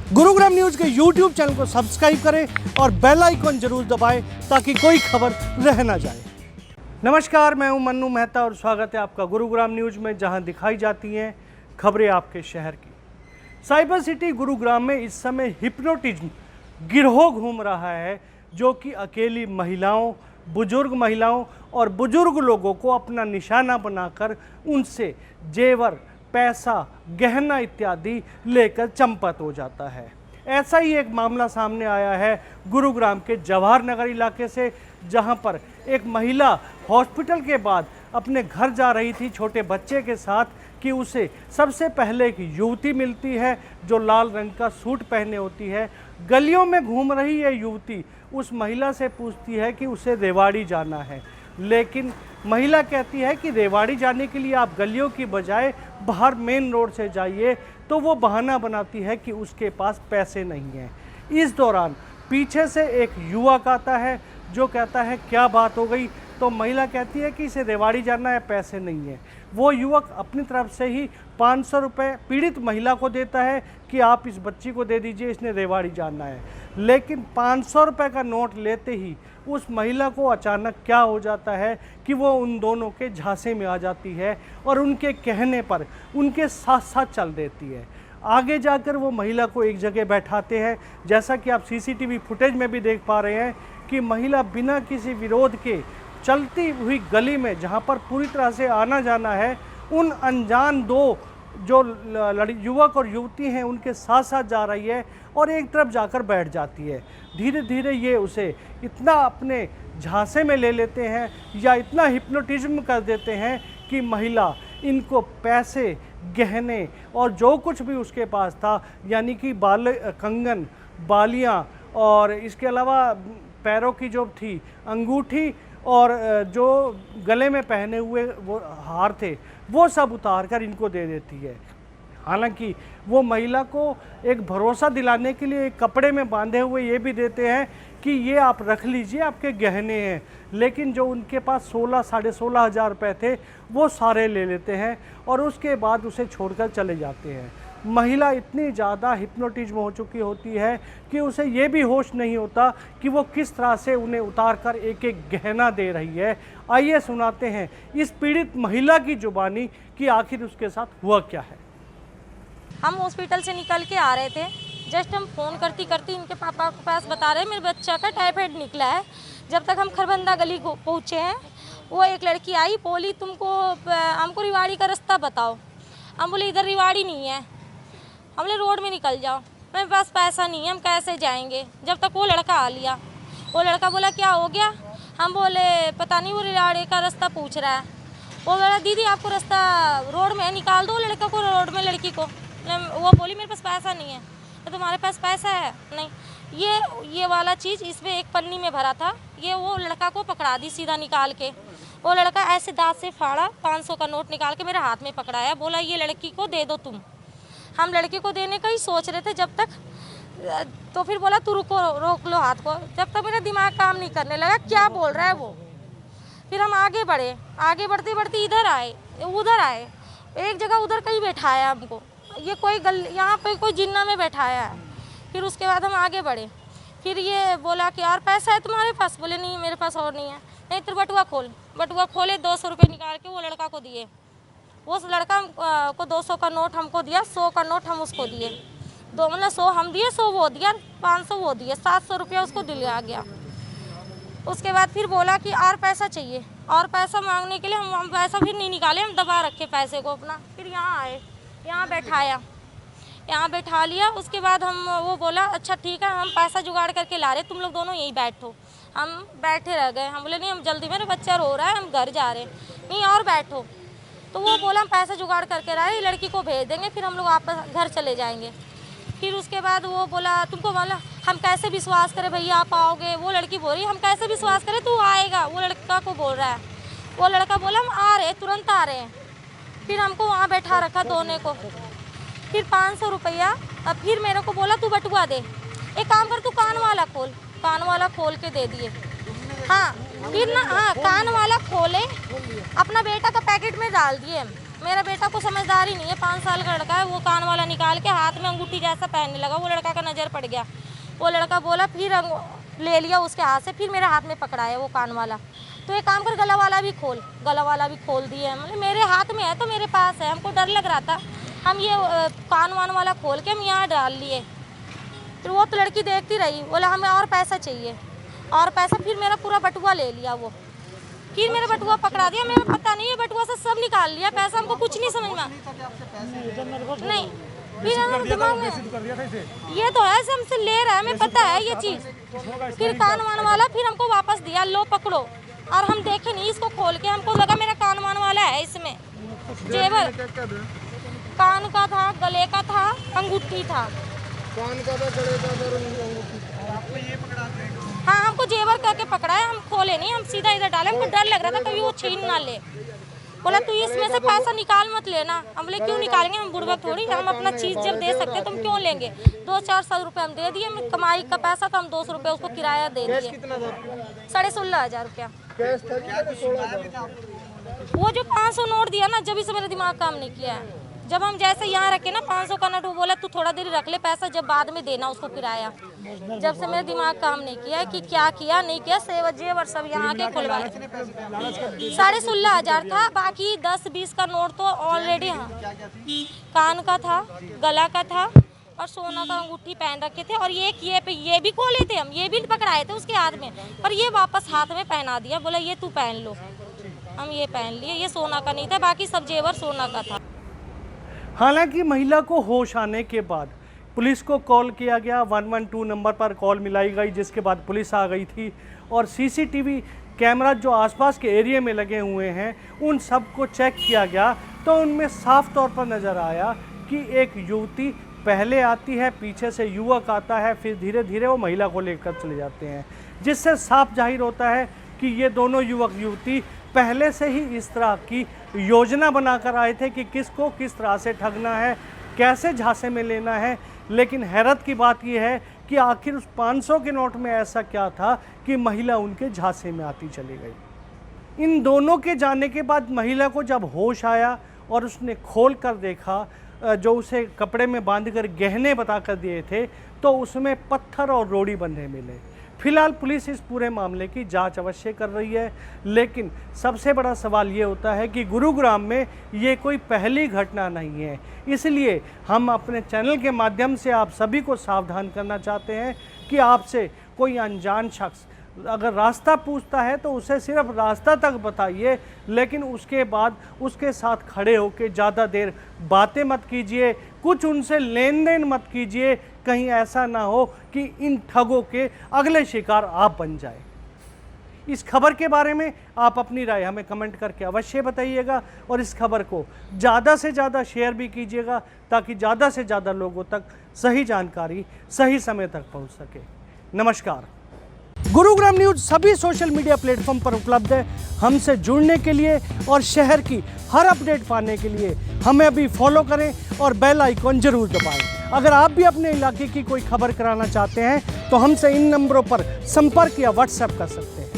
Gurugram news के YouTube channel को subscribe करें और बेल आइकन जरूर दबाएं ताकि कोई खबर रह ना जाए। नमस्कार, मैं हूं मन्नू मेहता और स्वागत है आपका गुरुग्राम न्यूज में, जहां दिखाई जाती हैं खबरें आपके शहर की। साइबर सिटी गुरुग्राम में इस समय हिप्नोटिज्म गिरोह घूम रहा है, जो कि अकेली महिलाओं, बुजुर्ग महिलाओं और बुजुर्ग लोगों को अपना निशाना बनाकर उनसे जेवर, पैसा, गहना इत्यादि लेकर चंपत हो जाता है। ऐसा ही एक मामला सामने आया है गुरुग्राम के जवाहर नगर इलाके से, जहां पर एक महिला हॉस्पिटल के बाद अपने घर जा रही थी छोटे बच्चे के साथ कि उसे सबसे पहले एक युवती मिलती है जो लाल रंग का सूट पहने होती है। गलियों में घूम रही ये युवती उस महिला से पूछती है कि उसे रेवाड़ी जाना है, लेकिन महिला कहती है कि रेवाड़ी जाने के लिए आप गलियों की बजाय बाहर मेन रोड से जाइए, तो वो बहाना बनाती है कि उसके पास पैसे नहीं हैं। इस दौरान पीछे से एक युवक आता है जो कहता है क्या बात हो गई, तो महिला कहती है कि इसे रेवाड़ी जाना है, पैसे नहीं है। वो युवक अपनी तरफ से ही 500 रुपये पीड़ित महिला को देता है कि आप इस बच्ची को दे दीजिए, इसने रेवाड़ी जाना है। लेकिन 500 रुपये का नोट लेते ही उस महिला को अचानक क्या हो जाता है कि वो उन दोनों के झांसे में आ जाती है और उनके कहने पर उनके साथ साथ चल देती है। आगे जाकर वो महिला को एक जगह बैठाते हैं, जैसा कि आप सीसीटीवी फुटेज में भी देख पा रहे हैं कि महिला बिना किसी विरोध के चलती हुई गली में, जहाँ पर पूरी तरह से आना जाना है, उन अनजान दो जो युवक और युवती हैं उनके साथ साथ जा रही है और एक तरफ जाकर बैठ जाती है। धीरे धीरे ये उसे इतना अपने झांसे में ले लेते हैं या इतना हिप्नोटिज्म कर देते हैं कि महिला इनको पैसे, गहने और जो कुछ भी उसके पास था, यानी कि कंगन, बालियाँ और इसके अलावा पैरों की जो थी अंगूठी और जो गले में पहने हुए वो हार थे, वो सब उतार कर इनको दे देती है। हालांकि वो महिला को एक भरोसा दिलाने के लिए एक कपड़े में बांधे हुए ये भी देते हैं कि ये आप रख लीजिए, आपके गहने हैं, लेकिन जो उनके पास 16-16.5 हज़ार रुपये थे वो सारे ले लेते हैं और उसके बाद उसे छोड़कर चले जाते हैं। महिला इतनी ज़्यादा हिप्नोटिज्म हो चुकी होती है कि उसे ये भी होश नहीं होता कि वो किस तरह से उन्हें उतार कर एक एक गहना दे रही है। आइए सुनाते हैं इस पीड़ित महिला की जुबानी कि आखिर उसके साथ हुआ क्या है। हम हॉस्पिटल से निकल के आ रहे थे, जस्ट हम फ़ोन करती करती इनके पापा के पास बता रहे हैं मेरे बच्चा का टाइफाइड निकला है। जब तक हम खरबंदा गली को पहुँचे हैं, वो एक लड़की आई, बोली हमको रिवाड़ी का रास्ता बताओ। हम बोले इधर रिवाड़ी नहीं है, हम बोले रोड में निकल जाओ। मेरे पास पैसा नहीं है, हम कैसे जाएंगे। जब तक वो लड़का आ लिया, वो लड़का बोला क्या हो गया। हम बोले पता नहीं, वो रिवाड़ी का रास्ता पूछ रहा है। वो बोला दीदी आपको रास्ता रोड में निकाल दो लड़का को, रोड में लड़की को। वो बोली मेरे पास पैसा नहीं है। तो तुम्हारे पास पैसा है? नहीं। ये वाला चीज़ इसमें एक पन्नी में भरा था, ये वो लड़का को पकड़ा दी सीधा निकाल के। वो लड़का ऐसे दांत से फाड़ा, 500 का नोट निकाल के मेरे हाथ में पकड़ाया, बोला ये लड़की को दे दो तुम। हम लड़के को देने का ही सोच रहे थे जब तक, तो फिर बोला तू रोक लो हाथ को। जब तक मेरा दिमाग काम नहीं करने लगा क्या बोल रहा है वो। फिर हम आगे बढ़े, आगे बढ़ते बढ़ते इधर आए, उधर आए, एक जगह उधर कहीं बैठाया हमको, ये कोई यहाँ पे कोई जिन्ना में बैठाया है। फिर उसके बाद हम आगे बढ़े, फिर ये बोला कि और पैसा है तुम्हारे पास? बोले नहीं मेरे पास और नहीं है। नहीं तो बटुआ खोल। बटुआ खोले, 200 रुपये निकाल के वो लड़का को दिए। वो लड़का को 200 का नोट हमको दिया, 100 का नोट हम उसको दिए। मतलब 100 हम दिए, 100 वो दिया, 500 वो दिए, 700 रुपया उसको दिया गया। उसके बाद फिर बोला कि और पैसा चाहिए, और पैसा मांगने के लिए हम पैसा फिर नहीं निकाले, हम दबा रखे पैसे को अपना। फिर यहाँ आए, यहाँ बैठाया, यहाँ बैठा लिया। उसके बाद वो बोला अच्छा ठीक है, हम पैसा जुगाड़ करके ला रहे, तुम लोग दोनों यहीं बैठो। हम बैठे रह गए। हम बोले नहीं हम जल्दी, मेरा बच्चा रो रहा है, हम घर जा रहे हैं। नहीं और बैठो। तो वो बोला हम पैसा जुगाड़ करके लाए, लड़की को भेज देंगे, फिर हम लोग वापस घर चले जाएंगे। फिर उसके बाद वो बोला तुमको बोला हम कैसे विश्वास करें भैया आप आओगे। वो लड़की बोल रही हम कैसे विश्वास करें तू आएगा। वो लड़का को बोल रहा है, वो लड़का बोला हम आ रहे, तुरंत आ रहे हैं। फिर हमको वहाँ बैठा रखा दोनों को। फिर 500 रुपया। अब फिर मेरे को बोला तू बटुआ दे, एक काम कर तू कान वाला खोल। कान वाला खोल के दे दिए। हाँ फिर ना, हाँ कान वाला खोले, अपना बेटा का पैकेट में डाल दिए। मेरा बेटा को समझदारी नहीं है, 5 साल का लड़का है, वो कान वाला निकाल के हाथ में अंगूठी जैसा पहनने लगा। वो लड़का का नज़र पड़ गया, वो लड़का बोला, फिर ले लिया उसके हाथ से, फिर मेरे हाथ में पकड़ा है वो कान वाला। तो एक काम कर, गला वाला भी खोल दिए। मतलब मेरे हाथ में है तो मेरे पास है, हमको डर लग रहा था, हम ये कान वान वाला खोल के हम यहाँ डाल लिए। फिर वो तो लड़की देखती रही, बोला हमें और पैसा चाहिए, और पैसा। फिर मेरा पूरा बटुआ ले लिया वो, फिर मेरा बटुआ पकड़ा दिया। मेरा पता नहीं है, बटुआ से सब निकाल लिया पैसा, हमको कुछ नहीं समझ में नहीं। फिर हम दिमाग में ये तो है, हमसे ले रहा है, हमें पता है ये चीज़। फिर कान वान वाला फिर हमको वापस दिया, लो पकड़ो। और हम देखे नहीं इसको खोल के, हमको लगा मेरा कान वान वाला है इसमें जेवर, कान का था, गले का था, अंगूठी था। कान का था, गले का था, आपको ये पकड़ा? हाँ, हमको जेवर करके पकड़ा है, हम खोले नहीं, हम सीधा इधर डाले। हमको डर लग रहा था कभी वो छीन ना ले। बोला तू इसमें से पैसा निकाल मत लेना। हम बोले क्यों निकालेंगे, हम बुड़बक थोड़ी, हम अपना चीज़ जब दे सकते तो हम क्यों लेंगे। 200-400 रुपये हम दे दिए, हम कमाई का पैसा तो हम 200 रुपये उसको किराया दे दिए। 16,500 रुपया। वो जो 500 नोट दिया ना, जब से मेरा दिमाग काम नहीं किया है। जब हम जैसे यहाँ रखे ना 500 का नोट, वो बोला तू थोड़ा देर रख ले पैसा, जब बाद में देना उसको किराया। जब से मेरा दिमाग काम नहीं किया है कि क्या किया नहीं किया, जेवर सब यहाँ के खुलवाए। 16,500 था, बाकी 10-20 का नोट तो ऑलरेडी। हाँ, कान का था, गला का था, और सोना का अंगूठी पहन रखे थे। और ये भी खोले थे हम, ये भी पकड़ाए थे उसके हाथ में, पर ये वापस हाथ में पहना दिया। बोला ये तू पहन लो, हम ये पहन लिए। ये सोना का नहीं था, बाकी सब जेवर सोना का था। हालांकि महिला को होश आने के बाद पुलिस को कॉल किया गया, 112 नंबर पर कॉल मिलाई गई, जिसके बाद पुलिस आ गई थी। और सीसीटीवी कैमरा जो आसपास के एरिया में लगे हुए हैं उन सब को चेक किया गया, तो उनमें साफ तौर पर नज़र आया कि एक युवती पहले आती है, पीछे से युवक आता है, फिर धीरे धीरे वो महिला को लेकर चले जाते हैं, जिससे साफ जाहिर होता है कि ये दोनों युवक युवती पहले से ही इस तरह की योजना बनाकर आए थे कि किसको किस तरह से ठगना है, कैसे झांसे में लेना है। लेकिन हैरत की बात यह है कि आखिर उस 500 के नोट में ऐसा क्या था कि महिला उनके झांसे में आती चली गई। इन दोनों के जाने के बाद महिला को जब होश आया और उसने खोल कर देखा, जो उसे कपड़े में बांधकर गहने बताकर दिए थे, तो उसमें पत्थर और रोड़ी बंधे मिले। फिलहाल पुलिस इस पूरे मामले की जांच अवश्य कर रही है, लेकिन सबसे बड़ा सवाल ये होता है कि गुरुग्राम में ये कोई पहली घटना नहीं है। इसलिए हम अपने चैनल के माध्यम से आप सभी को सावधान करना चाहते हैं कि आपसे कोई अनजान शख्स अगर रास्ता पूछता है तो उसे सिर्फ रास्ता तक बताइए, लेकिन उसके बाद उसके साथ खड़े होकर ज़्यादा देर बातें मत कीजिए, कुछ उनसे लेन देन मत कीजिए। कहीं ऐसा ना हो कि इन ठगों के अगले शिकार आप बन जाए। इस खबर के बारे में आप अपनी राय हमें कमेंट करके अवश्य बताइएगा, और इस खबर को ज़्यादा से ज़्यादा शेयर भी कीजिएगा, ताकि ज़्यादा से ज़्यादा लोगों तक सही जानकारी सही समय तक पहुंच सके। नमस्कार। गुरुग्राम न्यूज सभी सोशल मीडिया प्लेटफॉर्म पर उपलब्ध है। हमसे जुड़ने के लिए और शहर की हर अपडेट पाने के लिए हमें अभी फॉलो करें और बेल आइकॉन जरूर दबाएं। अगर आप भी अपने इलाके की कोई खबर कराना चाहते हैं तो हमसे इन नंबरों पर संपर्क या व्हाट्सएप कर सकते हैं।